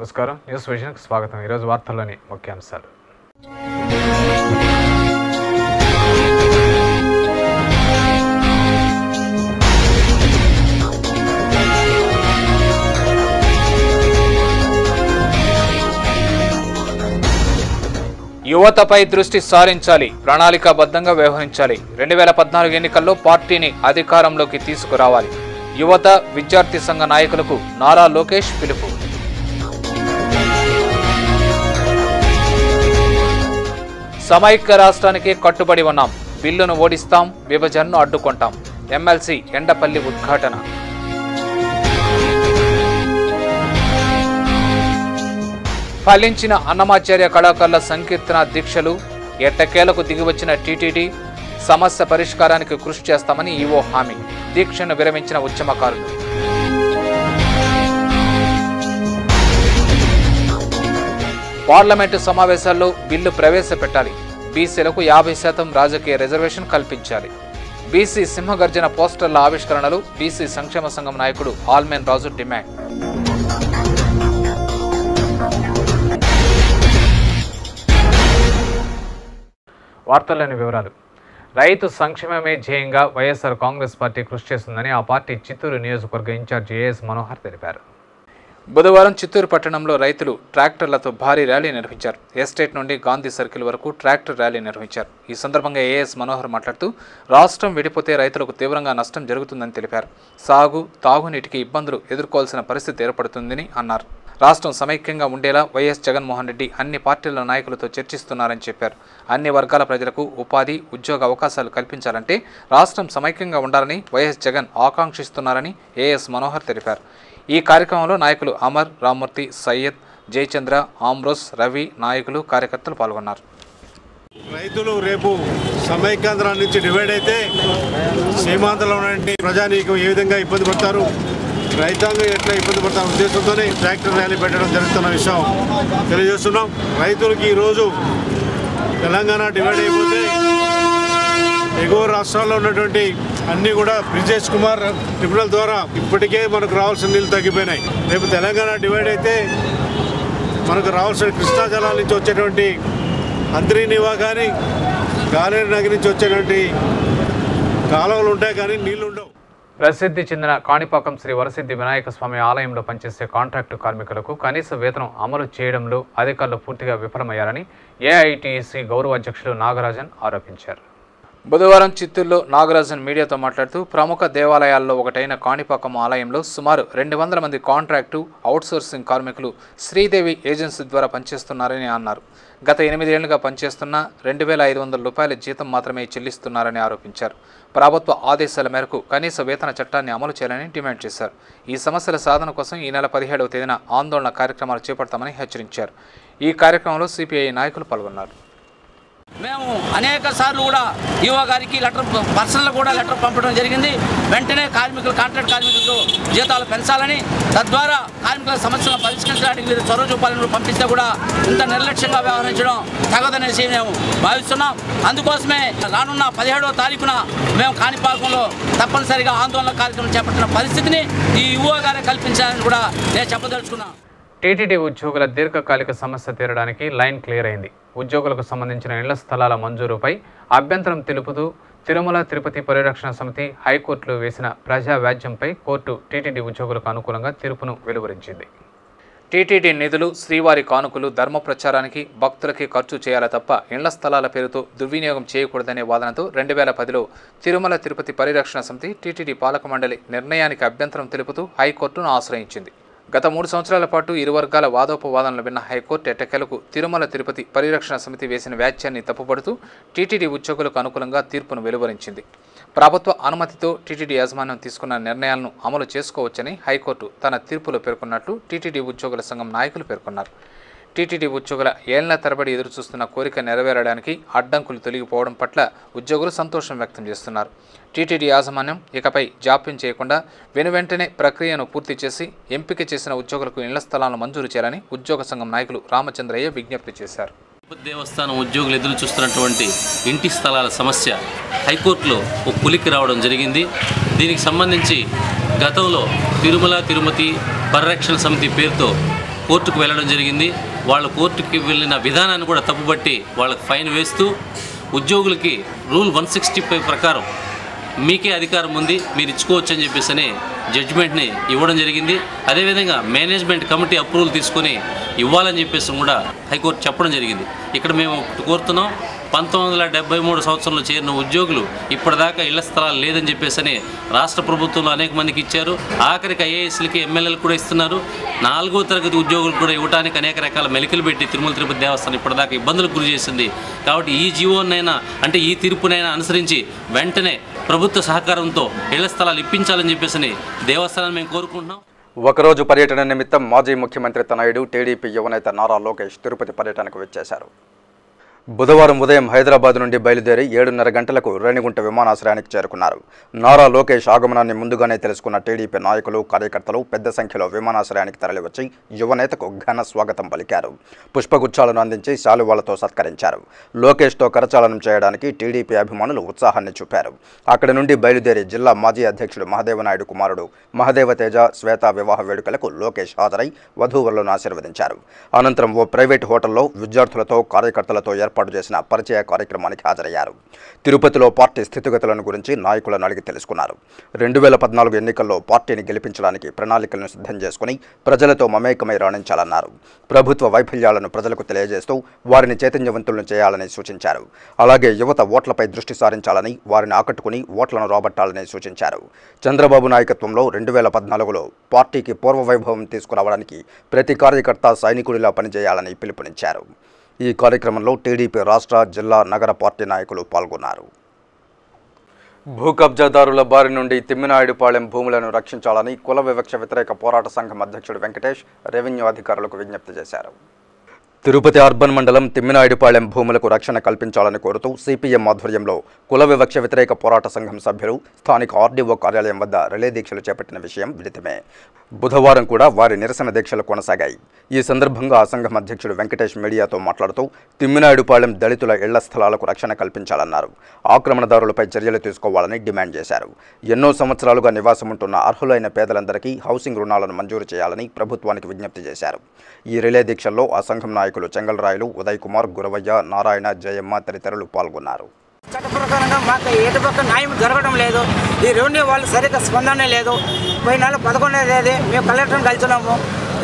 నమస్కారం, న్యూస్ విజన్కి స్వాగతం. ఈరోజు వార్తల్లోని ముఖ్యాంశాలు. యువతపై దృష్టి సారించాలి, ప్రణాళికాబద్ధంగా వ్యవహరించాలి. 2014 ఎన్నికల్లో పార్టీని అధికారంలోకి తీసుకురావాలి. యువత విద్యార్థి సంఘ నాయకులకు నారా లోకేష్ పిలుపు. సమైక్య రాష్ట్రానికి కట్టుబడి ఉన్నాం, బిల్లును ఓడిస్తాం, విభజనను అడ్డుకుంటాం. ఎమ్మెల్సీ ఎండపల్లి ఉద్ఘాటన. ఫలించిన అన్నమాచార్య కళాకారుల సంకీర్తన దీక్షలు. ఎట్టకేలకు దిగివచ్చిన టీటీడీ సమస్య పరిష్కారానికి కృషి చేస్తామని ఈవో హామీ. దీక్షను విరమించిన ఉద్యమకారులు. పార్లమెంటు సమావేశాల్లో బిల్లు ప్రవేశపెట్టాలి. బీసీలకు 50% రాజకీయ రిజర్వేషన్ కల్పించాలి. బీసీ సింహగర్జన పోస్టర్ల ఆవిష్కరణలు. బీసీ సంక్షేమ సంఘం నాయకుడు ఆల్మెన్ రాజు డిమాండ్. వార్తల్లోని వివరాలు. రైతు సంక్షేమమే ధ్యేయంగా వైఎస్ఆర్ కాంగ్రెస్ పార్టీ కృషి చేస్తుందని ఆ పార్టీ చిత్తూరు నియోజకవర్గ ఇన్ఛార్జి ఏఎస్ మనోహర్ తెలిపారు. బుధవారం చిత్తూరు పట్టణంలో రైతులు ట్రాక్టర్లతో భారీ ర్యాలీ నిర్వహించారు. ఎస్టేట్ నుండి గాంధీ సర్కిల్ వరకు ట్రాక్టర్ ర్యాలీ నిర్వహించారు. ఈ సందర్భంగా ఏఎస్ మనోహర్ మాట్లాడుతూ రాష్ట్రం విడిపోతే రైతులకు తీవ్రంగా నష్టం జరుగుతుందని తెలిపారు. సాగు, తాగునీటికి ఇబ్బందులు ఎదుర్కోవాల్సిన పరిస్థితి ఏర్పడుతుందని అన్నారు. రాష్ట్రం సమైక్యంగా ఉండేలా వైఎస్ జగన్మోహన్ రెడ్డి అన్ని పార్టీల నాయకులతో చర్చిస్తున్నారని చెప్పారు. అన్ని వర్గాల ప్రజలకు ఉపాధి, ఉద్యోగ అవకాశాలు కల్పించాలంటే రాష్ట్రం సమైక్యంగా ఉండాలని వైఎస్ జగన్ ఆకాంక్షిస్తున్నారని ఏఎస్ మనోహర్ తెలిపారు. ఈ కార్యక్రమంలో నాయకులు అమర్, రామ్మూర్తి, సయ్యద్, జయచంద్ర, ఆమ్రోస్, రవి, నాయకులు, కార్యకర్తలు పాల్గొన్నారు. రైతులు రేపు సమైక్యాంధ్రాల నుంచి డివైడ్ అయితే సీమాంధ్రలో ఉన్న ప్రజానీకం ఏ విధంగా ఇబ్బంది పడతారు, రైతాంగం ఎట్లా ఇబ్బంది పడతారు ఉద్దేశంతోనే ట్రాక్టర్ ర్యాలీ పెట్టడం జరుగుతున్న విషయం తెలియజేస్తున్నాం. రైతులకి ఈరోజు తెలంగాణ డివైడ్ అయిపోతే ఎగువ రాష్ట్రాల్లో ఉన్నటువంటి అన్నీ కూడా బ్రిజేష్ కుమార్ ట్రిబ్యునల్ ద్వారా ఇప్పటికే మనకు రావాల్సిన నీళ్ళు తగ్గిపోయినాయి. రేపు తెలంగాణ డివైడ్ అయితే మనకు రావాల్సిన కృష్ణా జలాల నుంచి వచ్చేటువంటి అంతరీనివా కానీ గాలేరు నగర్ నుంచి వచ్చేటువంటి కాలువలు ఉంటాయి కానీ నీళ్లు ఉండవు. ప్రసిద్ధి చెందిన కాణిపాకం శ్రీ వరసిద్ధి వినాయక స్వామి ఆలయంలో పనిచేసే కాంట్రాక్టు కార్మికులకు కనీస వేతనం అమలు చేయడంలో అధికారులు పూర్తిగా విఫలమయ్యారని ఏఐటీసీ గౌరవ అధ్యక్షులు నాగరాజన్ ఆరోపించారు. బుధవారం చిత్తూరులో నాగరాజన్ మీడియాతో మాట్లాడుతూ ప్రముఖ దేవాలయాల్లో ఒకటైన కాణిపాకం ఆలయంలో సుమారు 200 మంది కాంట్రాక్టు, అవుట్సోర్సింగ్ కార్మికులు శ్రీదేవి ఏజెన్సీ ద్వారా పనిచేస్తున్నారని అన్నారు. గత 8 ఏళ్లుగా పనిచేస్తున్న 2500 రూపాయల జీతం మాత్రమే చెల్లిస్తున్నారని ఆరోపించారు. ప్రభుత్వ ఆదేశాల మేరకు కనీస వేతన చట్టాన్ని అమలు చేయాలని డిమాండ్ చేశారు. ఈ సమస్యల సాధన కోసం ఈ నెల 17వ తేదీన ఆందోళన కార్యక్రమాలు చేపడతామని హెచ్చరించారు. ఈ కార్యక్రమంలో సిపిఐ నాయకులు పాల్గొన్నారు. మేము అనేక సార్లు కూడా ఈఓ గారికి పర్సనల్ కూడా లెటర్ పంపడం జరిగింది. వెంటనే కాంట్రాక్ట్ కార్మికులకు జీతాలు పెంచాలని, తద్వారా కార్మికుల సమస్యలను పరిష్కరించడానికి మీరు చొరవ చూపాలని పంపిస్తే కూడా ఇంత నిర్లక్ష్యంగా వ్యవహరించడం తగదనేసి మేము భావిస్తున్నాం. అందుకోసమే రానున్న 17వ తారీఖున మేము కాణిపాకంలో తప్పనిసరిగా ఆందోళన కార్యక్రమం చేపట్టిన పరిస్థితిని ఈ ఈఓ గారే కల్పించాలని కూడా నేను చెప్పదలుచుకున్నాను. టీటీడీ ఉద్యోగుల దీర్ఘకాలిక సమస్య తీరడానికి లైన్ క్లియర్ అయింది. ఉద్యోగులకు సంబంధించిన ఇళ్ల స్థలాల మంజూరుపై అభ్యంతరం తెలుపుతూ తిరుమల తిరుపతి పరిరక్షణ సమితి హైకోర్టులో వేసిన ప్రజా వ్యాజ్యంపై కోర్టు టీటీడీ ఉద్యోగులకు అనుకూలంగా తీర్పును వెలువరించింది. టీటీడీ నిధులు, శ్రీవారి కానుకలు ధర్మ ప్రచారానికి, భక్తులకి ఖర్చు చేయాలి తప్ప ఇళ్ల స్థలాల పేరుతో దుర్వినియోగం చేయకూడదనే వాదనతో 2010లో తిరుమల తిరుపతి పరిరక్షణ సమితి టీటీడీ పాలక మండలి నిర్ణయానికి అభ్యంతరం తెలుపుతూ హైకోర్టును ఆశ్రయించింది. గత 3 సంవత్సరాల పాటు ఇరు వర్గాల వాదోపవాదనలు విన్న హైకోర్టు ఎట్టకేలకు తిరుమల తిరుపతి పరిరక్షణ సమితి వేసిన వ్యాఖ్యాన్ని తప్పుపడుతూ టీటీడీ ఉద్యోగులకు అనుకూలంగా తీర్పును వెలువరించింది. ప్రభుత్వ అనుమతితో టీటీడీ యాజమాన్యం తీసుకున్న నిర్ణయాలను అమలు చేసుకోవచ్చని హైకోర్టు తన తీర్పులో పేర్కొన్నట్లు టీటీడీ ఉద్యోగుల సంఘం నాయకులు పేర్కొన్నారు. టీటీడీ ఉద్యోగుల ఏళ్ల తరబడి ఎదురుచూస్తున్న కోరిక నెరవేరడానికి అడ్డంకులు తొలగిపోవడం పట్ల ఉద్యోగులు సంతోషం వ్యక్తం చేస్తున్నారు. టీటీడీ యాజమాన్యం ఇకపై జాప్యం చేయకుండా వెనువెంటనే ప్రక్రియను పూర్తి చేసి ఎంపిక చేసిన ఉద్యోగులకు ఇళ్ల స్థలాలను మంజూరు చేయాలని ఉద్యోగ సంఘం నాయకులు రామచంద్రయ్య విజ్ఞప్తి చేశారు. దేవస్థానం ఉద్యోగులు ఎదురు చూస్తున్నటువంటి ఇంటి స్థలాల సమస్య హైకోర్టులో ఒక కొలిక్కి రావడం జరిగింది. దీనికి సంబంధించి గతంలో తిరుమల తిరుపతి పరిరక్షణ సమితి పేరుతో కోర్టుకు వెళ్ళడం జరిగింది. వాళ్ళు కోర్టుకి వెళ్ళిన విధానాన్ని కూడా తప్పుబట్టి వాళ్ళకి ఫైన్ వేస్తూ ఉద్యోగులకి రూల్ 165 ప్రకారం మీకే అధికారం ఉంది, మీరు ఇచ్చుకోవచ్చు అని చెప్పేసి జడ్జిమెంట్ని ఇవ్వడం జరిగింది. అదేవిధంగా మేనేజ్మెంట్ కమిటీ అప్రూవల్ తీసుకొని ఇవ్వాలని చెప్పేసి కూడా హైకోర్టు చెప్పడం జరిగింది. ఇక్కడ మేము కోరుతున్నాం, 1973 సంవత్సరంలో చేరిన ఉద్యోగులు ఇప్పటిదాకా ఇళ్ల స్థలాలు లేదని చెప్పేసి రాష్ట్ర ప్రభుత్వంలో అనేక మందికి ఇచ్చారు. ఆఖరికి ఐఏఎస్లకి ఎమ్మెల్యేలు కూడా ఇస్తున్నారు. 4వ తరగతి ఉద్యోగులు కూడా ఇవ్వడానికి అనేక రకాల మెలికలు పెట్టి తిరుమల తిరుపతి దేవస్థానం ఇప్పటిదాకా ఇబ్బందులకు గురి చేసింది. కాబట్టి ఈ జీవోనైనా అంటే ఈ తీర్పునైనా అనుసరించి వెంటనే ప్రభుత్వ సహకారంతో ఇళ్ల స్థలాలు ఇప్పించాలని చెప్పేసి దేవస్థానాన్ని మేము కోరుకుంటున్నాం. ఒకరోజు పర్యటన నిమిత్తం మాజీ ముఖ్యమంత్రి తనయుడు టీడీపీ యువనేత నారా లోకేష్ తిరుపతి పర్యటనకు వచ్చేశారు. బుధవారం ఉదయం హైదరాబాద్ నుండి బయలుదేరి 7:30 గంటలకు రేణిగుంట విమానాశ్రయానికి చేరుకున్నారు. నారా లోకేష్ ఆగమనాన్ని ముందుగానే తెలుసుకున్న టీడీపీ నాయకులు, కార్యకర్తలు పెద్ద సంఖ్యలో విమానాశ్రయానికి తరలివచ్చి యువనేతకు ఘన స్వాగతం పలికారు. పుష్పగుచ్చాలను అందించి శాలువాలతో సత్కరించారు. లోకేష్తో కరచాలనం చేయడానికి టీడీపీ అభిమానులు ఉత్సాహాన్ని చూపారు. అక్కడి నుండి బయలుదేరి జిల్లా మాజీ అధ్యక్షుడు మహదేవనాయుడు కుమారుడు మహదేవతేజ శ్వేత వివాహ వేడుకలకు లోకేష్ హాజరై వధూవరులను ఆశీర్వదించారు. అనంతరం ఓ ప్రైవేట్ హోటల్లో విద్యార్థులతో, కార్యకర్తలతో ఏర్పాటు చేసిన పరిచయ కార్యక్రమానికి హాజరయ్యారు. తిరుపతిలో పార్టీ స్థితిగతులను గురించి నాయకులను అడిగి తెలుసుకున్నారు. 2014 ఎన్నికల్లో పార్టీని గెలిపించడానికి ప్రణాళికలను సిద్ధం చేసుకుని ప్రజలతో మమేకమై రాణించాలన్నారు. ప్రభుత్వ వైఫల్యాలను ప్రజలకు తెలియజేస్తూ వారిని చైతన్యవంతులను చేయాలని సూచించారు. అలాగే యువత ఓట్లపై దృష్టి సారించాలని, వారిని ఆకట్టుకుని ఓట్లను రాబట్టాలని సూచించారు. చంద్రబాబు నాయకత్వంలో 2014లో పార్టీకి పూర్వవైభవం తీసుకురావడానికి ప్రతి కార్యకర్త సైనికుడిలా పనిచేయాలని పిలుపునిచ్చారు. ఈ కార్యక్రమంలో టీడీపీ రాష్ట్ర, జిల్లా, నగర పార్టీ నాయకులు పాల్గొన్నారు. భూ కబ్జాదారుల బారి నుండి తిమ్మినాయుడుపాళెం భూములను రక్షించాలని కుల వివక్ష వ్యతిరేక పోరాట సంఘం అధ్యక్షుడు వెంకటేష్ రెవెన్యూ అధికారులకు విజ్ఞప్తి చేశారు. తిరుపతి అర్బన్ మండలం తిమ్మినాయుడుపాళెం భూములకు రక్షణ కల్పించాలని కోరుతూ సిపిఎం ఆధ్వర్యంలో కుల వివక్ష వ్యతిరేక పోరాట సంఘం సభ్యులు స్థానిక ఆర్డీఓ కార్యాలయం వద్ద రిలే దీక్షలు చేపట్టిన విషయం విదితమే. బుధవారం కూడా వారి నిరసన దీక్షలు కొనసాగాయి. ఈ సందర్భంగా ఆ సంఘం అధ్యక్షుడు వెంకటేష్ మీడియాతో మాట్లాడుతూ తిమ్మినాయుడుపాళెం దళితుల ఇళ్ల స్థలాలకు రక్షణ కల్పించాలన్నారు. ఆక్రమణదారులపై చర్యలు తీసుకోవాలని డిమాండ్ చేశారు. ఎన్నో సంవత్సరాలుగా నివాసం ఉంటున్న అర్హులైన పేదలందరికీ హౌసింగ్ రుణాలను మంజూరు చేయాలని ప్రభుత్వానికి విజ్ఞప్తి చేశారు. ఈ రిలే దీక్షల్లో ఆ సంఘం నాయకులు చెంగల్రాయలు, ఉదయ్ కుమార్, గురవయ్య, నారాయణ, జయమ్మ తదితరులు పాల్గొన్నారు. చట్ట ప్రకారంగా మాకు ఎటుపక్క న్యాయం జరగడం లేదు. ఈ రెవెన్యూ వాళ్ళు సరిగ్గా స్పందనే లేదు. పోయిన నెల 11వ తేదీ మేము కలెక్టర్ని కలిసినాము,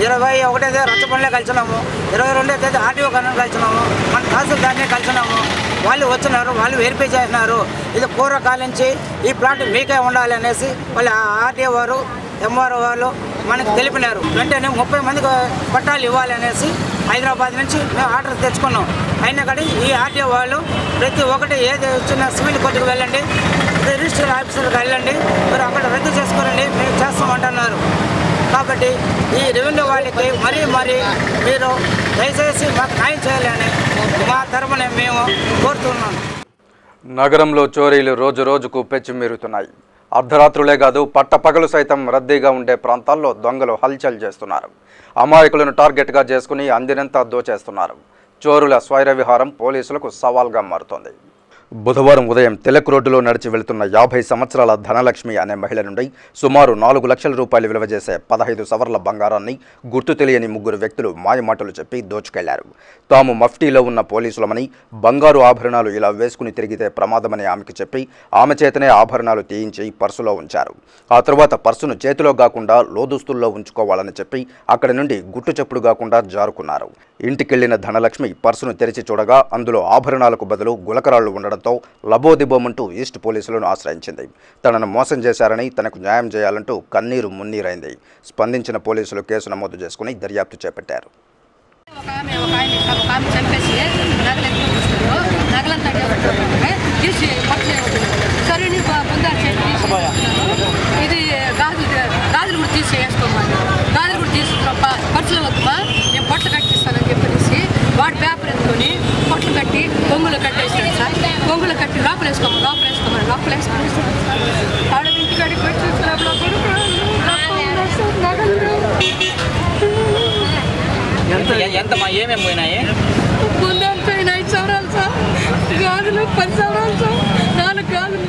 21వ తేదీ రచ్చపల్లిలో కలిసినాము, 22వ తేదీ ఆర్టీఓ కన్నా కలిసినాము, మన తహసీల్దార్ని కలిసినాము. వాళ్ళు వచ్చినారు, వాళ్ళు వెరిఫై చేసినారు. ఇది పూర్వకాలం నుంచి ఈ ప్లాట్ మీకే ఉండాలి అనేసి వాళ్ళు ఆర్టీఓ వారు, ఎంఆర్ఓ వాళ్ళు మనకు తెలిపినారు. వెంటనే 30 మందికి పట్టాలు ఇవ్వాలి అనేసి హైదరాబాద్ నుంచి మేము ఆర్డర్ తెచ్చుకున్నాం. అయినా కానీ ఈ ఆర్టీఓ వాళ్ళు ప్రతి ఒక్కటి ఏది వచ్చిన సివిల్ కోర్టుకు వెళ్ళండి, రిజిస్టర్ ఆఫీసర్కి వెళ్ళండి, మీరు అక్కడ రద్దు చేసుకోరండి, మేము చేస్తామంటున్నారు. కాబట్టి ఈ రెవెన్యూ వాళ్ళకి మరీ మీరు దయచేసి మాకు న్యాయం చేయాలని మా తరపున మేము కోరుతున్నాం. నగరంలో చోరీలు రోజు రోజుకు పెచ్చుమీరుతున్నాయి. అర్ధరాత్రులే కాదు, పట్టపగలు సైతం రద్దీగా ఉండే ప్రాంతాల్లో దొంగలు హల్చల్ చేస్తున్నారు. అమాయకులను టార్గెట్గా చేసుకుని అందినంత దోచేస్తున్నారు. చోరుల స్వైర విహారం పోలీసులకు సవాల్గా మారుతోంది. బుధవారం ఉదయం తిలక్ రోడ్డులో నడిచి వెళ్తున్న 50 సంవత్సరాల ధనలక్ష్మి అనే మహిళ నుండి సుమారు 4 లక్షల రూపాయలు విలువ చేసే 15 సవర్ల బంగారాన్ని గుర్తు తెలియని 3 వ్యక్తులు మాయమాటలు చెప్పి దోచుకెళ్లారు. తాము మఫ్టీలో ఉన్న పోలీసులమని, బంగారు ఆభరణాలు ఇలా వేసుకుని తిరిగితే ప్రమాదమని ఆమెకు చెప్పి ఆమె చేతనే ఆభరణాలు తీయించి పర్సులో ఉంచారు. ఆ తర్వాత పర్సును చేతిలో కాకుండా లోదుస్తుల్లో ఉంచుకోవాలని చెప్పి అక్కడి నుండి గుట్టు చప్పుడు కాకుండా జారుకున్నారు. ఇంటికెళ్లిన ధనలక్ష్మి పర్సును తెరిచి చూడగా అందులో ఆభరణాలకు బదులు గులకరాళ్లు ఉండడంతో లబోదిబోమంటూ ఈస్ట్ పోలీసులను ఆశ్రయించింది. తనను మోసం చేశారని, తనకు న్యాయం చేయాలంటూ కన్నీరు మున్నీరైంది. స్పందించిన పోలీసులు కేసు నమోదు చేసుకుని దర్యాప్తు చేపట్టారు. ఇది గాజులు కూడా తీసేసుకోమని, గాజులు కూడా తీసుకున్నాం, పర్సులు వద్దుమా నేను పొట్లు కట్టిస్తానని చెప్పేసి వాడు పేపర్ ఎత్తుకొని పొట్లు కట్టి కొంగులు కట్టేస్తాను సార్. కొంగులు కట్టి లోపలేసుకోమని ఆడ ఇంటికాడికి వచ్చి ఏమేమి పోయినాయి? ముందంతా 5 సంవత్సరాలు సార్, గాజులు 10 సంవత్సరాలు సార్, 4 గాజులు.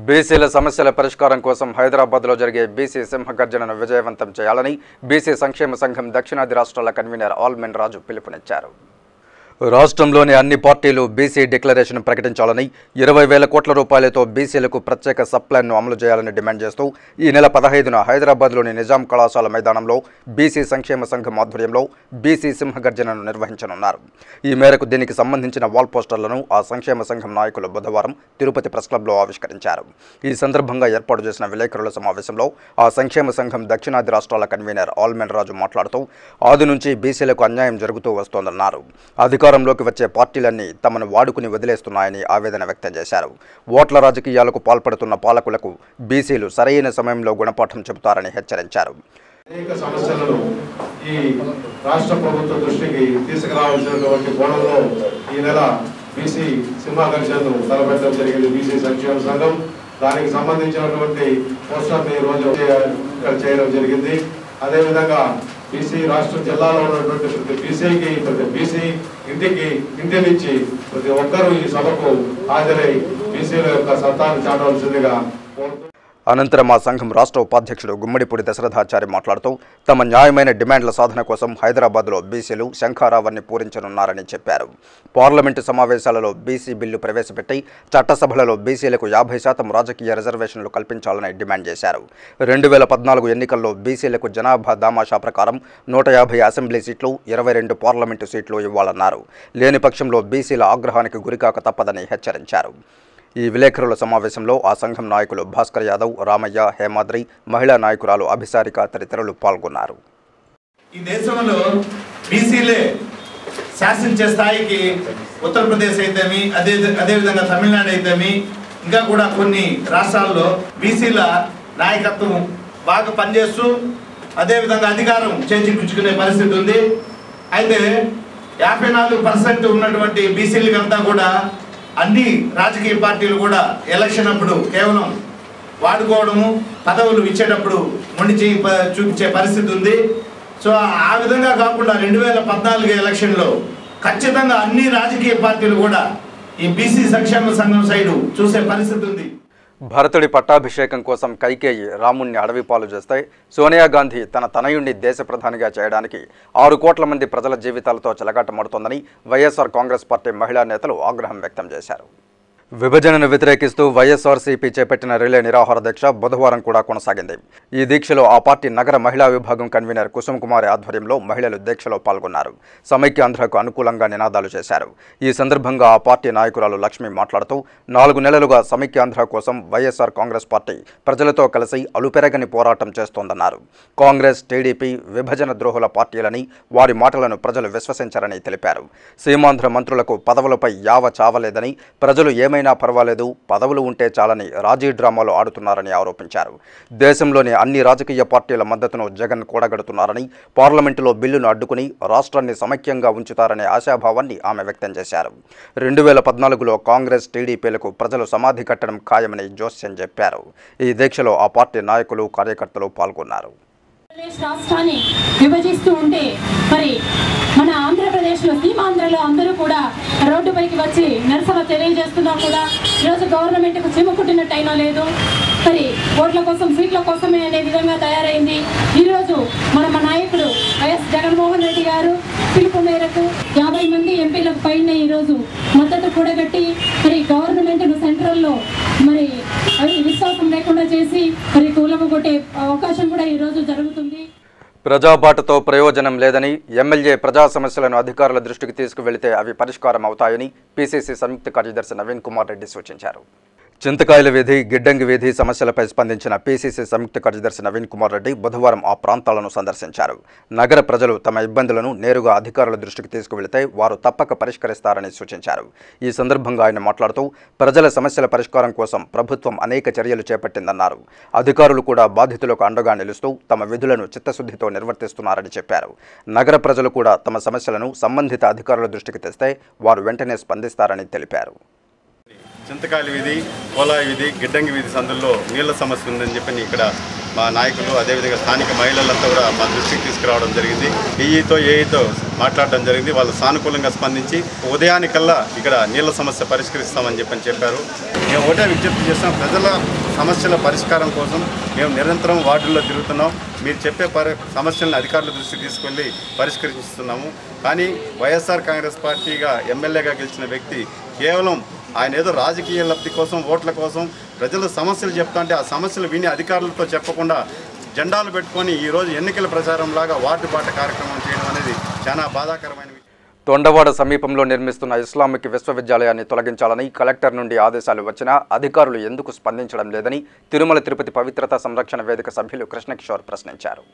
బీసీల సమస్యల పరిష్కారం కోసం హైదరాబాద్లో జరిగే బీసీ సింహగర్జనను విజయవంతం చేయాలని బీసీ సంక్షేమ సంఘం దక్షిణాది రాష్ట్రాల కన్వీనర్ ఆల్మెన్ రాజు పిలుపునిచ్చారు. రాష్ట్రంలోని అన్ని పార్టీలు బీసీ డిక్లరేషన్ ప్రకటించాలని 20,000 కోట్ల రూపాయలతో బీసీలకు ప్రత్యేక సప్లైను అమలు చేయాలని డిమాండ్ చేస్తూ ఈ నెల 15న హైదరాబాద్లోని నిజాం కళాశాల మైదానంలో బీసీ సంక్షేమ సంఘం ఆధ్వర్యంలో బీసీ సింహగర్జనను నిర్వహించనున్నారు. ఈ మేరకు దీనికి సంబంధించిన వాల్ పోస్టర్లను ఆ సంక్షేమ సంఘం నాయకులు బుధవారం తిరుపతి ప్రెస్ క్లబ్లో ఆవిష్కరించారు. ఈ సందర్భంగా ఏర్పాటు చేసిన విలేకరుల సమావేశంలో ఆ సంక్షేమ సంఘం దక్షిణాది రాష్ట్రాల కన్వీనర్ ఆల్మెన్ రాజు మాట్లాడుతూ ఆది నుంచి బీసీలకు అన్యాయం జరుగుతూ వస్తోందన్నారు. అధికారంలోకి వచ్చే పార్టీలన్నీ తమను వాడుకుని వదిలేస్తున్నాయని ఆవేదన వ్యక్తం చేశారు. ఓట్ల రాజకీయాలకు పాల్పడుతున్న పాలకులకు బీసీలు సరైన సమయంలో గుణపాఠం చెబుతారని హెచ్చరించారు. అనేక సమస్యలను ఈ రాష్ట్ర ప్రభుత్వ దృష్టికి తీసుకురావాల్సినటువంటి కోణంలో ఈ నెల బీసీ సింహగర్జనను తలపెట్టడం జరిగింది. బీసీ సంక్షేమ సంఘం దానికి సంబంధించినటువంటి పోస్టర్ని రోజు చేయడం జరిగింది. అదేవిధంగా బీసీ రాష్ట్ర జిల్లాలో ఉన్నటువంటి ప్రతి బీసీకి ప్రతి బీసీ ఇంటి నుంచి ప్రతి ఒక్కరూ ఈ సభకు హాజరై బీసీల యొక్క సత్తాను చాటవలసిందిగా కోరుతూ అనంతరం ఆ సంఘం రాష్ట్ర ఉపాధ్యక్షుడు గుమ్మడిపూడి దశరథాచారి మాట్లాడుతూ తమ న్యాయమైన డిమాండ్ల సాధన కోసం హైదరాబాద్లో బీసీలు శంఖారావాన్ని పూరించనున్నారని చెప్పారు. పార్లమెంటు సమావేశాలలో బీసీ బిల్లు ప్రవేశపెట్టి చట్టసభలలో బీసీలకు 50% రాజకీయ రిజర్వేషన్లు కల్పించాలని డిమాండ్ చేశారు. 2014 ఎన్నికల్లో బీసీలకు జనాభా దామాషా ప్రకారం 150 అసెంబ్లీ సీట్లు, 22 పార్లమెంటు సీట్లు ఇవ్వాలన్నారు. లేని పక్షంలో బీసీల ఆగ్రహానికి గురికాక తప్పదని హెచ్చరించారు. ఈ విలేకరుల సమావేశంలో ఆ సంఘం నాయకులు భాస్కర్ యాదవ్, రామయ్య, హేమాద్రి, మహిళా నాయకురాలు అభిసారిక తదితరులు పాల్గొన్నారు. ఈ దేశంలో బీసీలే శాసించే స్థాయికి ఉత్తరప్రదేశ్ అయితేమి, అదేవిధంగా తమిళనాడు అయితేమి, ఇంకా కూడా కొన్ని రాష్ట్రాల్లో బీసీల నాయకత్వం బాగా పనిచేస్తూ అదేవిధంగా అధికారం చేజిక్కించుకునే పరిస్థితి ఉంది. అయితే 54% ఉన్నటువంటి బీసీలకంతా కూడా అన్ని రాజకీయ పార్టీలు కూడా ఎలక్షన్ అప్పుడు కేవలం వాడుకోవడము, పదవులు ఇచ్చేటప్పుడు మొండి చేయి చూపించే పరిస్థితి ఉంది. సో ఆ విధంగా కాకుండా 2014 ఎలక్షన్లో ఖచ్చితంగా అన్ని రాజకీయ పార్టీలు కూడా ఈ బీసీ సంక్షేమ సంఘం సైడు చూసే పరిస్థితి ఉంది. భరతుడి పట్టాభిషేకం కోసం కైకేయి రాముణ్ణి అడవి పాలు చేస్తే సోనియా గాంధీ తన తనయుణ్ణి దేశ ప్రధానిగా చేయడానికి 6 కోట్ల మంది ప్రజల జీవితాలతో చెలగాటమాడుతోందని వైఎస్ఆర్ కాంగ్రెస్ పార్టీ మహిళా నేతలు ఆగ్రహం వ్యక్తం చేశారు. విభజనను వ్యతిరేకిస్తూ వైఎస్ఆర్సీపీ చేపట్టిన రిలే నిరాహార దీక్ష బుధవారం కూడా కొనసాగింది. ఈ దీక్షలో ఆ పార్టీ నగర మహిళా విభాగం కన్వీనర్ కుసుమ్ కుమారి ఆధ్వర్యంలో మహిళలు దీక్షలో పాల్గొన్నారు. సమైక్యాంధ్రకు అనుకూలంగా నినాదాలు చేశారు. ఈ సందర్భంగా ఆ పార్టీ నాయకురాలు లక్ష్మి మాట్లాడుతూ 4 నెలలుగా సమైక్యాంధ్ర కోసం వైఎస్ఆర్ కాంగ్రెస్ పార్టీ ప్రజలతో కలిసి అలుపెరగని పోరాటం చేస్తోందన్నారు. కాంగ్రెస్, టీడీపీ విభజన ద్రోహుల పార్టీలని, వారి మాటలను ప్రజలు విశ్వసించరని తెలిపారు. సీమాంధ్ర మంత్రులకు పదవులపై యావ చావలేదని, ప్రజలు ఏమైనా పర్వాలేదు, పదవులు ఉంటే చాలని రాజీ డ్రామాలు ఆడుతున్నారని ఆరోపించారు. దేశంలోని అన్ని రాజకీయ పార్టీల మద్దతును జగన్ కూడగడుతున్నారని, పార్లమెంటులో బిల్లును అడ్డుకుని రాష్ట్రాన్ని సమైక్యంగా ఉంచుతారనే ఆశాభావాన్ని ఆమె వ్యక్తం చేశారు. 2014లో కాంగ్రెస్, టీడీపీలకు ప్రజలు సమాధి కట్టడం ఖాయమని జోస్యం చెప్పారు. ఈ దీక్షలో ఆ పార్టీ నాయకులు, కార్యకర్తలు పాల్గొన్నారు. రాష్ట్రాన్ని విభజిస్తూ ఉంటే మరి మన ఆంధ్రప్రదేశ్లో సీమాంధ్రలో అందరూ కూడా రోడ్డుపైకి వచ్చి నిరసన తెలియజేస్తున్నా కూడా ఈరోజు గవర్నమెంట్కు చీమ కుట్టినట్టయినా లేదు. మరి ఓట్ల కోసం, సీట్ల కోసమే అనే విధంగా తయారైంది. ఈరోజు మన నాయకుడు వైఎస్ జగన్మోహన్ రెడ్డి గారు పిలుపు మేరకు 50 మంది ఎంపీలకు పైన ఈరోజు మద్దతు కూడగట్టి మరి గవర్నమెంట్ను సెంట్రల్లో మరి విశ్వాసం లేకుండా చేసి మరి కూలము కొట్టే అవకాశం కూడా ఈరోజు జరుగుతుంది. ప్రజాబాటతో ప్రయోజనం లేదని, ఎమ్మెల్యే ప్రజా సమస్యలను అధికారుల దృష్టికి తీసుకువెళితే అవి పరిష్కారం అవుతాయని పీసీసీ సంయుక్త కార్యదర్శి నవీన్ కుమార్ రెడ్డి సూచించారు. చింతకాయల వీధి, గిడ్డంగి వీధి సమస్యలపై స్పందించిన పీసీసీ సంయుక్త కార్యదర్శి నవీన్ కుమార్ రెడ్డి బుధవారం ఆ ప్రాంతాలను సందర్శించారు. నగర ప్రజలు తమ ఇబ్బందులను నేరుగా అధికారుల దృష్టికి తీసుకువెళితే వారు తప్పక పరిష్కరిస్తారని సూచించారు. ఈ సందర్భంగా ఆయన మాట్లాడుతూ ప్రజల సమస్యల పరిష్కారం కోసం ప్రభుత్వం అనేక చర్యలు చేపట్టిందన్నారు. అధికారులు కూడా బాధితులకు అండగా నిలుస్తూ తమ విధులను చిత్తశుద్ధితో నిర్వర్తిస్తున్నారని చెప్పారు. నగర ప్రజలు కూడా తమ సమస్యలను సంబంధిత అధికారుల దృష్టికి తెస్తే వారు వెంటనే స్పందిస్తారని తెలిపారు. చింతకాయల వీధి, కోలాయి వీధి, గిడ్డంగి వీధి సందుల్లో నీళ్ల సమస్య ఉందని చెప్పి ఇక్కడ మా నాయకులు అదేవిధంగా స్థానిక మహిళలంతా కూడా మా దృష్టికి తీసుకురావడం జరిగింది. డిఈతో ఏఈతో మాట్లాడడం జరిగింది. వాళ్ళు సానుకూలంగా స్పందించి ఉదయానికల్లా ఇక్కడ నీళ్ల సమస్య పరిష్కరిస్తామని చెప్పారు. మేము ఒకటే విజ్ఞప్తి చేస్తాం, ప్రజల సమస్యల పరిష్కారం కోసం మేము నిరంతరం వార్డుల్లో తిరుగుతున్నాం. మీరు చెప్పే సమస్యలను అధికారుల దృష్టికి తీసుకెళ్ళి పరిష్కరిస్తున్నాము. కానీ వైఎస్ఆర్ కాంగ్రెస్ పార్టీగా ఎమ్మెల్యేగా గెలిచిన వ్యక్తి కేవలం ఆయన ఏదో రాజకీయ లబ్ధి కోసం, ఓట్ల కోసం ప్రజల సమస్యలు చెప్తా అంటే ఆ సమస్యలు విని అధికారులతో చెప్పకుండా జెండాలు పెట్టుకొని ఈరోజు ఎన్నికల ప్రచారంలాగా వార్డు బాట కార్యక్రమం చేయడం అనేది చాలా బాధాకరమైన. తొండవాడ సమీపంలో నిర్మిస్తున్న ఇస్లామిక్ విశ్వవిద్యాలయాన్ని తొలగించాలని కలెక్టర్ నుండి ఆదేశాలు వచ్చినా అధికారులు ఎందుకు స్పందించడం లేదని తిరుమల తిరుపతి పవిత్రతా సంరక్షణ వేదిక సభ్యులు కృష్ణకిషోర్ ప్రశ్నించారు.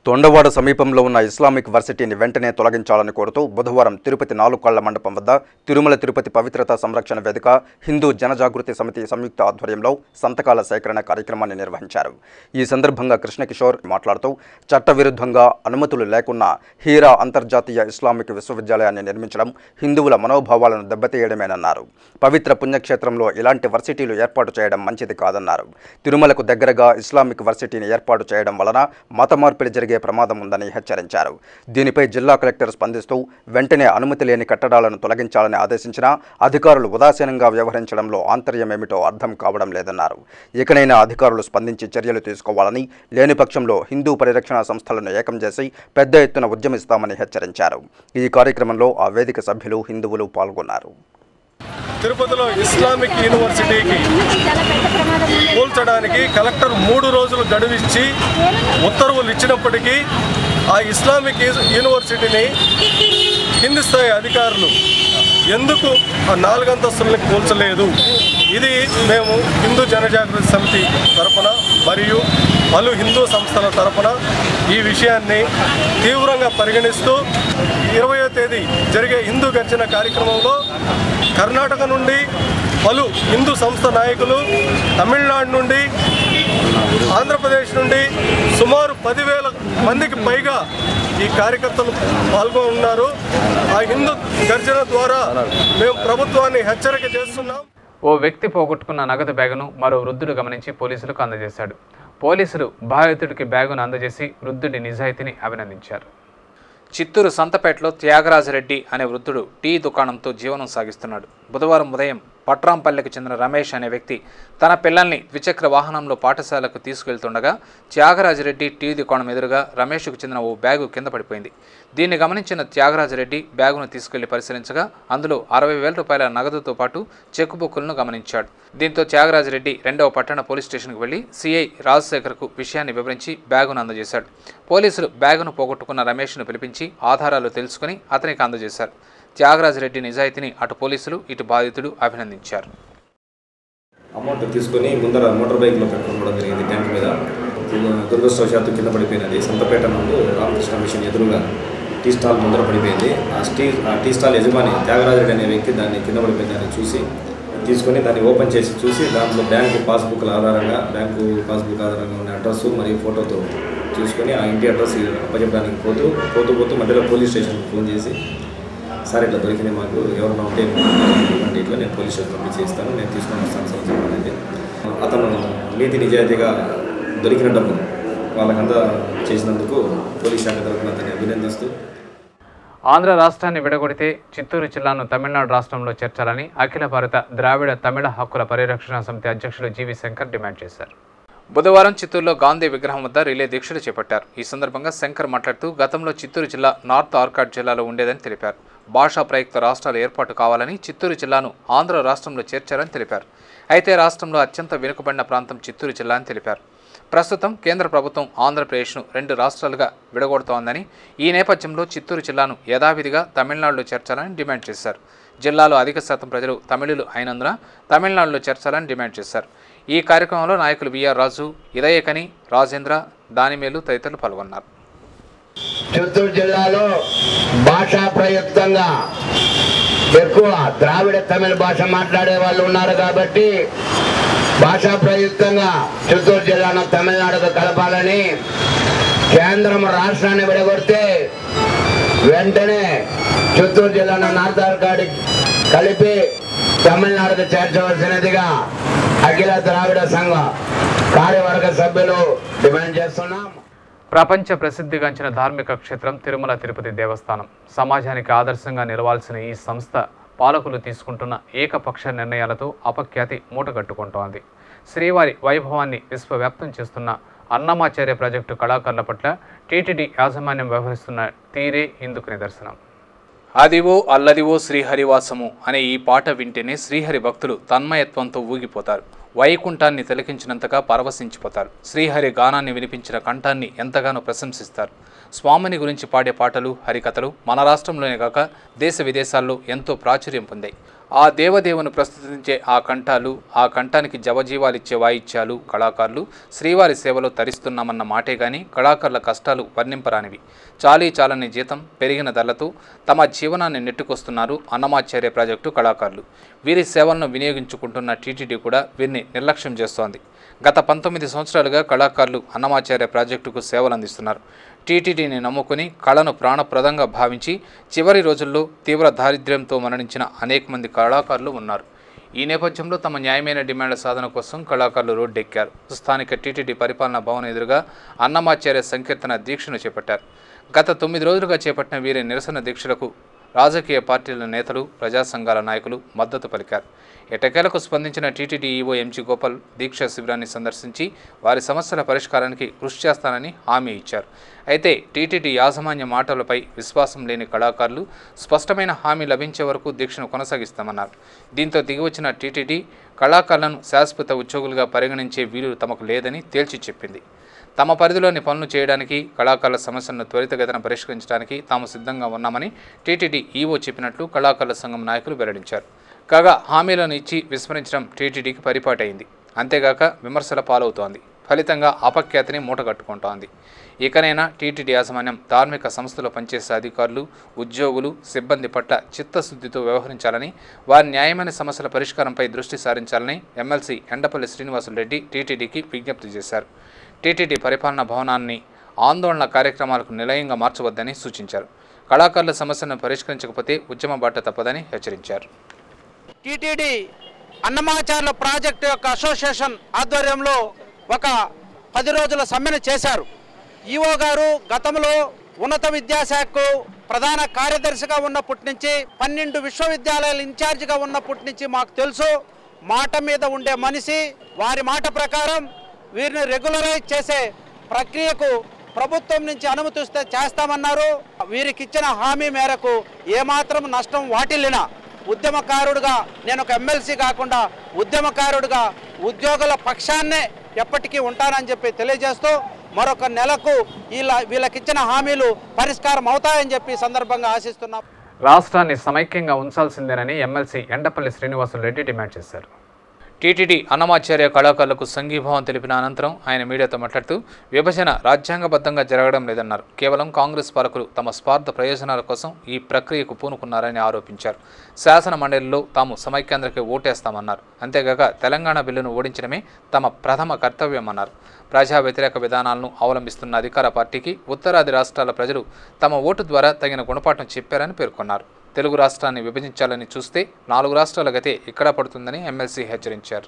తొండవాడ సమీపంలో ఉన్న ఇస్లామిక్ వర్సిటీని వెంటనే తొలగించాలని కోరుతూ బుధవారం తిరుపతి 4 కళ్ల మండపం వద్ద తిరుమల తిరుపతి పవిత్రతా సంరక్షణ వేదిక హిందూ జనజాగృతి సమితి సంయుక్త ఆధ్వర్యంలో సంతకాల సేకరణ కార్యక్రమాన్ని నిర్వహించారు. ఈ సందర్భంగా కృష్ణకిషోర్ మాట్లాడుతూ చట్టవిరుద్ధంగా అనుమతులు లేకున్నా హీరా అంతర్జాతీయ ఇస్లామిక్ విశ్వవిద్యాలయాన్ని నిర్మించడం హిందువుల మనోభావాలను దెబ్బతీయడమేనన్నారు. పవిత్ర పుణ్యక్షేత్రంలో ఇలాంటి వర్సిటీలు ఏర్పాటు చేయడం మంచిది కాదన్నారు. తిరుమలకు దగ్గరగా ఇస్లామిక్ వర్సిటీని ఏర్పాటు చేయడం వలన మత మార్పిడి జరిగే ప్రమాదం ఉందని హెచ్చరించారు. దీనిపై జిల్లా కలెక్టర్ స్పందిస్తూ వెంటనే అనుమతి లేని కట్టడాలను తొలగించాలని ఆదేశించినా అధికారులు ఉదాసీనంగా వ్యవహరించడంలో ఆంతర్యమేమిటో అర్థం కావడం లేదన్నారు. ఇకనైనా అధికారులు స్పందించి చర్యలు తీసుకోవాలని, లేని పక్షంలో హిందూ పరిరక్షణ సంస్థలను ఏకం చేసి పెద్ద ఎత్తున ఉద్యమిస్తామని హెచ్చరించారు. ఈ కార్యక్రమంలో ఆ వేదిక సభ్యులు, హిందువులు పాల్గొన్నారు. తిరుపతిలో ఇస్లామిక్ యూనివర్సిటీకి కూల్చడానికి కలెక్టర్ 3 రోజులు గడువిచ్చి ఉత్తర్వులు ఇచ్చినప్పటికీ ఆ ఇస్లామిక్ యూనివర్సిటీని కింది స్థాయి అధికారులు ఎందుకు ఆ 4 అంతస్తులను కూల్చలేదు? ఇది మేము హిందూ జనజాగృతి సమితి తరపున మరియు పలు హిందూ సంస్థల తరపున ఈ విషయాన్ని తీవ్రంగా పరిగణిస్తూ 20వ తేదీ జరిగే హిందూ గర్జన కార్యక్రమంలో కర్ణాటక నుండి పలు హిందూ సంస్థ నాయకులు, తమిళనాడు నుండి, ఆంధ్రప్రదేశ్ నుండి సుమారు 10,000 మందికి పైగా ఈ కార్యకర్తలు పాల్గొన్నారు. ఆ హిందూ గర్జన ద్వారా మేము ప్రభుత్వాన్ని హెచ్చరిక చేస్తున్నాం. ఓ వ్యక్తి పోగొట్టుకున్న నగదు బ్యాగును మరో వృద్ధుడు గమనించి పోలీసులకు అందజేశాడు. పోలీసులు బాధితుడికి బ్యాగును అందజేసి వృద్ధుడి నిజాయితీని అభినందించారు. చిత్తూరు సంతపేటలో త్యాగరాజరెడ్డి అనే వృద్ధుడు టీ దుకాణంతో జీవనం సాగిస్తున్నాడు. బుధవారం ఉదయం పట్రాంపల్లెకు చెందిన రమేష్ అనే వ్యక్తి తన పిల్లల్ని ద్విచక్ర వాహనంలో పాఠశాలకు తీసుకెళ్తుండగా త్యాగరాజరెడ్డి టీ దుకాణం ఎదురుగా రమేష్కు చెందిన ఓ బ్యాగు కింద పడిపోయింది. దీన్ని గమనించిన త్యాగరాజరెడ్డి బ్యాగును తీసుకెళ్లి పరిశీలించగా అందులో 60,000 రూపాయల నగదుతో పాటు చెక్ బుక్కులను గమనించాడు. దీంతో త్యాగరాజరెడ్డి 2వ పట్టణ పోలీస్ స్టేషన్కు వెళ్లి సిఐ రాజశేఖర్కు విషయాన్ని వివరించి బ్యాగును అందజేశాడు. పోలీసులు బ్యాగును పోగొట్టుకున్న రమేష్ను పిలిపించి ఆధారాలు తెలుసుకుని అతనికి అందజేశారు. త్యాగరాజరెడ్డి నిజాయితీని అటు పోలీసులు, ఇటు బాధితుడు అభినందించారు. అమౌంట్ తీసుకొని ముందర మోటార్ బైక్లో పెట్టుకోవడం జరిగింది. ట్యాంక్ మీద దురదృష్టవశాత్తు కింద పడిపోయినది. సంతపేట నుండి రామకృష్ణ మిషన్ ఎదురుగా టీ స్టాల్ ముందర పడిపోయింది. ఆ టీ స్టాల్ యజమాని త్యాగరాజరెడ్డి అనే వ్యక్తి దాన్ని కింద పడిపోయిందని చూసి తీసుకొని దాన్ని ఓపెన్ చేసి చూసి దాంట్లో బ్యాంకు పాస్బుక్ ఆధారంగా ఉన్న అడ్రస్ మరియు ఫోటోతో చూసుకొని ఆ ఇంటి అడ్రస్ అప్పచెప్పడానికి పోతూ మధ్యలో పోలీస్ స్టేషన్కి ఫోన్ చేసి, సార్ ఇట్లా దొరికింది, మాకు ఎవరన్నా ఉంటే అంటే ఇట్లా నేను పోలీస్ స్టేషన్ పంపించి ఇస్తాను, నేను తీసుకొని వస్తాను సార్ చెప్పానంటే అతను నీతి నిజాయితీగా దొరికిన డబ్బు వాళ్ళకంతా చేసినందుకు పోలీస్ శాఖ తరఫున అతన్ని అభినందిస్తూ. ఆంధ్ర రాష్ట్రాన్ని విడగొడితే చిత్తూరు జిల్లాను తమిళనాడు రాష్ట్రంలో చేర్చాలని అఖిల భారత ద్రావిడ తమిళ హక్కుల పరిరక్షణ సమితి అధ్యక్షులు జీవి శంకర్ డిమాండ్ చేశారు. బుధవారం చిత్తూరులో గాంధీ విగ్రహం వద్ద రిలే దీక్షలు చేపట్టారు. ఈ సందర్భంగా శంకర్ మాట్లాడుతూ గతంలో చిత్తూరు జిల్లా నార్త్ ఆర్కాడ్ జిల్లాలో ఉండేదని తెలిపారు. భాషా ప్రయుక్త రాష్ట్రాలు ఏర్పాటు కావాలని చిత్తూరు జిల్లాను ఆంధ్ర రాష్ట్రంలో చేర్చారని తెలిపారు. అయితే రాష్ట్రంలో అత్యంత వెనుకబడిన ప్రాంతం చిత్తూరు జిల్లా అని తెలిపారు. ప్రస్తుతం కేంద్ర ప్రభుత్వం ఆంధ్రప్రదేశ్ను 2 రాష్ట్రాలుగా విడగొడుతోందని, ఈ నేపథ్యంలో చిత్తూరు జిల్లాను యథావిధిగా తమిళనాడులో చేర్చాలని డిమాండ్ చేశారు. జిల్లాలో అధిక శాతం ప్రజలు తమిళులు అయినందున తమిళనాడులో చేర్చాలని డిమాండ్ చేశారు. ఈ కార్యక్రమంలో నాయకులు విఆర్ రాజు, ఇదయకని, రాజేంద్ర, దానిమేలు తదితరులు పాల్గొన్నారు. చిత్తూరు జిల్లాలో భాషా ప్రయుక్తంగా ఎక్కువ ద్రావిడ తమిళ భాష మాట్లాడే వాళ్ళు ఉన్నారు కాబట్టి భాషా ప్రయుక్తంగా చిత్తూరు జిల్లాను తమిళనాడుకు కలపాలని కేంద్రం రాష్ట్రాన్ని విడగొడితే వెంటనే చిత్తూరు జిల్లాను నార్త్ ఆర్కాడ్ కలిపి తమిళనాడుకు చేర్చవలసినదిగా అఖిల ద్రావిడ సంఘ కార్యవర్గ సభ్యులు డిమాండ్ చేస్తున్నాం. ప్రపంచ ప్రసిద్ధిగాంచిన ధార్మిక క్షేత్రం తిరుమల తిరుపతి దేవస్థానం సమాజానికి ఆదర్శంగా నిలవాల్సిన ఈ సంస్థ పాలకులు తీసుకుంటున్న ఏకపక్ష నిర్ణయాలతో అపఖ్యాతి మూటగట్టుకుంటోంది. శ్రీవారి వైభవాన్ని విశ్వవ్యాప్తం చేస్తున్న అన్నమాచార్య ప్రాజెక్టు కళాకారుల పట్ల టీటీడీ యాజమాన్యం వ్యవహరిస్తున్న తీరే ఇందుకు నిదర్శనం. అదివో అల్లదివో శ్రీహరివాసము అనే ఈ పాట వింటేనే శ్రీహరి భక్తులు తన్మయత్వంతో ఊగిపోతారు. వైకుంఠాన్ని తిలకించినంతగా పరవశించిపోతారు. శ్రీహరి గానాన్ని వినిపించిన కంఠాన్ని ఎంతగానో ప్రశంసిస్తారు. స్వామిని గురించి పాడే పాటలు, హరికథలు మన రాష్ట్రంలోనే కాక దేశ విదేశాల్లో ఎంతో ప్రాచుర్యం పొందాయి. ఆ దేవదేవుని ప్రస్తుతించే ఆ కంఠాలు, ఆ కంఠానికి జవజీవాలిచ్చే వాయిద్యాలు, కళాకారులు శ్రీవారి సేవలో తరిస్తున్నామన్న మాటే గాని కళాకారుల కష్టాలు వర్ణింపరానివి. చాలీ చాలని జీతం, పెరిగిన ధరలతో తమ జీవనాన్ని నెట్టుకొస్తున్నారు అన్నమాచార్య ప్రాజెక్టు కళాకారులు. వీరి సేవలను వినియోగించుకుంటున్న టీటీడీ కూడా వీరిని నిర్లక్ష్యం చేస్తోంది. గత 19 సంవత్సరాలుగా కళాకారులు అన్నమాచార్య ప్రాజెక్టుకు సేవలు అందిస్తున్నారు. టీటీడీని నమ్ముకుని కళను ప్రాణప్రదంగా భావించి చివరి రోజుల్లో తీవ్ర దారిద్ర్యంతో మరణించిన అనేక మంది కళాకారులు ఉన్నారు. ఈ నేపథ్యంలో తమ న్యాయమైన డిమాండ్ల సాధన కోసం కళాకారులు రోడ్డెక్కారు. స్థానిక టీటీడీ పరిపాలనా భవన్ ఎదురుగా అన్నమాచార్య సంకీర్తన దీక్షను చేపట్టారు. గత 9 రోజులుగా చేపట్టిన వీరి నిరసన దీక్షలకు రాజకీయ పార్టీల నేతలు, ప్రజా సంఘాల నాయకులు మద్దతు పలికారు. ఎట్టకేలకు స్పందించిన టీటీడీ ఈవో ఎంజీ గోపాల్ దీక్షా శిబిరాన్ని సందర్శించి వారి సమస్యల పరిష్కారానికి కృషి చేస్తానని హామీ ఇచ్చారు. అయితే టీటీడీ యాజమాన్య మాటలపై విశ్వాసం లేని కళాకారులు స్పష్టమైన హామీ లభించే వరకు దీక్షను కొనసాగిస్తామన్నారు. దీంతో దిగివచ్చిన టీటీడీ కళాకారులను శాశ్వత ఉద్యోగులుగా పరిగణించే వీలు తమకు లేదని తేల్చి చెప్పింది. తమ పరిధిలోని పనులు చేయడానికి, కళాకారుల సమస్యలను త్వరితగతిన పరిష్కరించడానికి తాము సిద్ధంగా ఉన్నామని టీటీడీ ఈవో చెప్పినట్లు కళాకారుల సంఘం నాయకులు వెల్లడించారు. కాగా హామీలను ఇచ్చి విస్మరించడం టీటీడీకి పరిపాటైంది. అంతేగాక విమర్శల పాలవుతోంది. ఫలితంగా అపఖ్యాతిని మూటగట్టుకుంటోంది. ఇకనైనా టీటీడీ యాజమాన్యం ధార్మిక సంస్థలో పనిచేసే అధికారులు, ఉద్యోగులు, సిబ్బంది పట్ల చిత్తశుద్ధితో వ్యవహరించాలని, వారి న్యాయమైన సమస్యల పరిష్కారంపై దృష్టి సారించాలని ఎమ్మెల్సీ ఎండపల్లి శ్రీనివాసులరెడ్డి టీటీడీకి విజ్ఞప్తి చేశారు. టీటీడీ పరిపాలనా భవనాన్ని ఆందోళన కార్యక్రమాలకు నిలయంగా మార్చవద్దని సూచించారు. కళాకారుల సమస్యలను పరిష్కరించకపోతే ఉద్యమ బాట తప్పదని హెచ్చరించారు. టీటీడీ అన్నమాచార్యుల ప్రాజెక్టు యొక్క అసోసియేషన్ ఆధ్వర్యంలో ఒక 10 రోజుల సమ్మెను చేశారు. ఈవో గారు గతంలో ఉన్నత విద్యాశాఖకు ప్రధాన కార్యదర్శిగా ఉన్నప్పటి నుంచి 12 విశ్వవిద్యాలయాల ఇన్ఛార్జిగా ఉన్నప్పటి నుంచి మాకు తెలుసు. మాట మీద ఉండే మనిషి. వారి మాట ప్రకారం వీరిని రెగ్యులరైజ్ చేసే ప్రక్రియకు ప్రభుత్వం నుంచి అనుమతి ఇస్తే చేస్తామన్నారు. వీరికి ఇచ్చిన హామీ మేరకు ఏమాత్రం నష్టం వాటిల్లినా ఉద్యమకారుడుగా, నేను ఒక ఎమ్మెల్సీ కాకుండా ఉద్యమకారుడుగా ఉద్యోగుల పక్షాన్నే ఎప్పటికీ ఉంటానని చెప్పి తెలియజేస్తూ మరొక నెలకు వీళ్ళకిచ్చిన హామీలు పరిష్కారం అవుతాయని చెప్పి సందర్భంగా ఆశిస్తున్నాం. రాష్ట్రాన్ని సమైక్యంగా ఉంచాల్సిందేనని ఎమ్మెల్సీ ఎండపల్లి శ్రీనివాసులరెడ్డి డిమాండ్ చేశారు. టీటీడీ అన్నమాచార్య కళాకారులకు సంఘీభావం తెలిపిన అనంతరం ఆయన మీడియాతో మాట్లాడుతూ విభజన రాజ్యాంగబద్ధంగా జరగడం లేదన్నారు. కేవలం కాంగ్రెస్ పాలకులు తమ స్వార్థ ప్రయోజనాల కోసం ఈ ప్రక్రియకు పూనుకున్నారని ఆరోపించారు. శాసన మండలిలో తాము సమైక్యాంధ్రకి ఓటేస్తామన్నారు. అంతేగాక తెలంగాణ బిల్లును ఓడించడమే తమ ప్రథమ కర్తవ్యమన్నారు. ప్రజా వ్యతిరేక విధానాలను అవలంబిస్తున్న అధికార పార్టీకి ఉత్తరాది రాష్ట్రాల ప్రజలు తమ ఓటు ద్వారా తగిన గుణపాఠం చెప్పారని పేర్కొన్నారు. తెలుగు రాష్ట్రాన్ని విభజించాలని చూస్తే 4 రాష్ట్రాల గతే ఇక్కడ పడుతుందని ఎమ్మెల్సీ హెచ్చరించారు.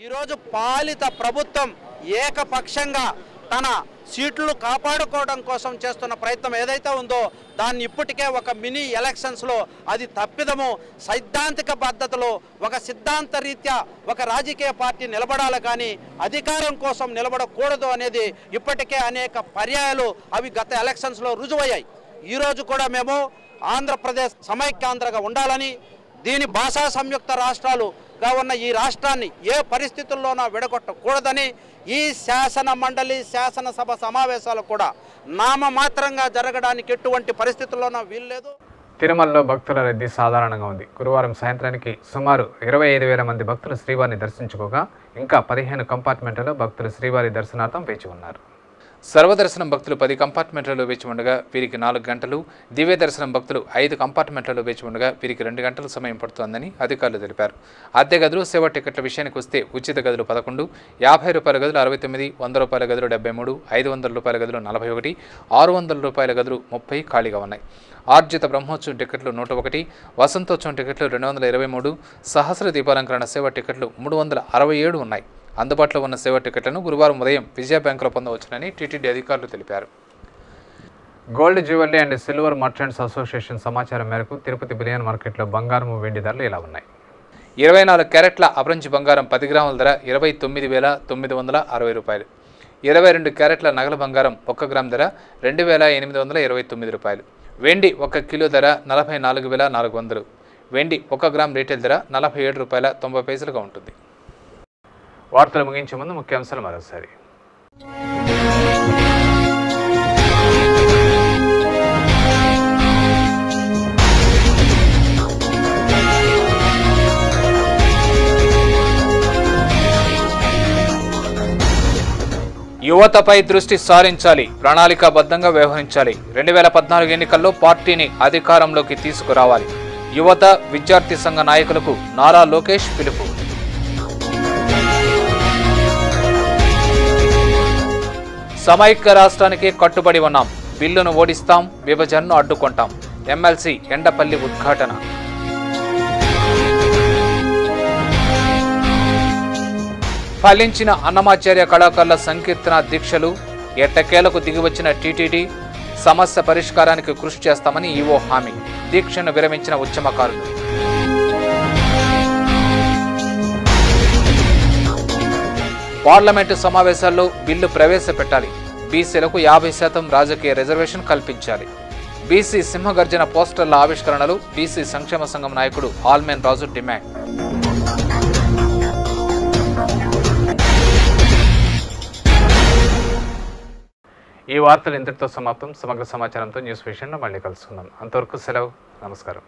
ఈరోజు పాలిత ప్రభుత్వం ఏకపక్షంగా తన సీట్లు కాపాడుకోవడం కోసం చేస్తున్న ప్రయత్నం ఏదైతే ఉందో దాన్ని ఇప్పటికే ఒక మినీ ఎలక్షన్స్లో అది తప్పిదము. సైద్ధాంతిక పద్ధతిలో ఒక సిద్ధాంత రీత్యా ఒక రాజకీయ పార్టీ నిలబడాలి కానీ అధికారం కోసం నిలబడకూడదు అనేది ఇప్పటికే అనేక పర్యాయాలు అవి గత ఎలక్షన్స్లో రుజువయ్యాయి. ఈరోజు కూడా మేము ఆంధ్రప్రదేశ్ సమైక్యాంధ్రగా ఉండాలని, దీని భాషా సంయుక్త రాష్ట్రాలుగా ఉన్న ఈ రాష్ట్రాన్ని ఏ పరిస్థితుల్లోనూ విడగొట్టకూడదని ఈ శాసన మండలి శాసనసభ సమావేశాలు కూడా నామమాత్రంగా జరగడానికి ఎటువంటి పరిస్థితుల్లోనూ వీల్లేదు. తిరుమలలో భక్తుల రద్దీ సాధారణంగా ఉంది. గురువారం సాయంత్రానికి సుమారు 25,000 మంది భక్తులు శ్రీవారిని దర్శించుకోగా ఇంకా 15 కంపార్ట్మెంట్లలో భక్తులు శ్రీవారి దర్శనార్థం వేచి ఉన్నారు. సర్వదర్శనం భక్తులు 10 కంపార్ట్మెంట్లలో వేచి ఉండగా వీరికి 4 గంటలు, దివ్య దర్శనం భక్తులు 5 కంపార్ట్మెంట్లలో వేచి ఉండగా వీరికి 2 గంటల సమయం పడుతోందని అధికారులు తెలిపారు. అద్దె గదులు, సేవా టికెట్ల విషయానికి వస్తే ఉచిత గదులు 11, 50 రూపాయల గదులు 69, 100 రూపాయల గదులు 73, 500 రూపాయల గదులు 41, 600 రూపాయల గదులు 30 ఖాళీగా ఉన్నాయి. ఆర్జిత బ్రహ్మోత్సవం టికెట్లు 101, వసంతోత్సవం టికెట్లు 223, సహస్ర దీపాలంకరణ సేవా టికెట్లు 367 ఉన్నాయి. అందుబాటులో ఉన్న సేవా టికెట్లను గురువారం ఉదయం విజయ బ్యాంకులో పొందవచ్చునని టీటీడీ అధికారులు తెలిపారు. Gold jewellery and silver merchants association సమాచారం మేరకు తిరుపతి బిలియన్ మార్కెట్లో బంగారం, వెండి ధరలు ఇలా ఉన్నాయి. 24 క్యారెట్ల అబ్రంజి బంగారం 10 గ్రాముల ధర 29,960 రూపాయలు. 22 క్యారెట్ల నగల బంగారం 1 గ్రామ్ ధర 2,829 రూపాయలు. వెండి 1 కిలో ధర 44,400. వెండి 1 గ్రామ్ రీటైల్ ధర 47 రూపాయల 90 పైసలుగా ఉంటుంది. వార్తలు ముగించే ముందు ముఖ్యాంశాలు మరోసారి. యువతపై దృష్టి సారించాలి, ప్రణాళికాబద్ధంగా వ్యవహరించాలి. 2014 ఎన్నికల్లో పార్టీని అధికారంలోకి తీసుకురావాలి. యువత, విద్యార్థి సంఘ నాయకులకు నారా లోకేష్ పిలుపు. సమైక్య రాష్ట్రానికి కట్టుబడి ఉన్నాం, బిల్లును ఓడిస్తాం, విభజనను అడ్డుకుంటాం. ఎమ్మెల్సీ ఎండపల్లి ఉద్ఘాటన. ఫలించిన అన్నమాచార్య కళాకారుల సంకీర్తన దీక్షలు, ఎట్టకేలకు దిగివచ్చిన టీటీడీ. సమస్య పరిష్కారానికి కృషి చేస్తామని ఈవో హామీ. దీక్షను విరమించిన ఉద్యమకారులు. పార్లమెంటు సమావేశాల్లో బిల్లు ప్రవేశపెట్టాలి. బీసీలకు 50% రాజకీయ రిజర్వేషన్ కల్పించాలి. బీసీ సింహగర్జన పోస్టర్ల ఆవిష్కరణలు బీసీ సంక్షేమ సంఘం నాయకుడు ఆల్మెన్ రాజు డిమాండ్. ఈ వార్తలు ఇంతటితో సమాప్తం. సమగ్ర సమాచారంతో న్యూస్ విషయంలో మళ్ళీ కలుసుకుందాం. అంతవరకు సెలవు. నమస్కారం.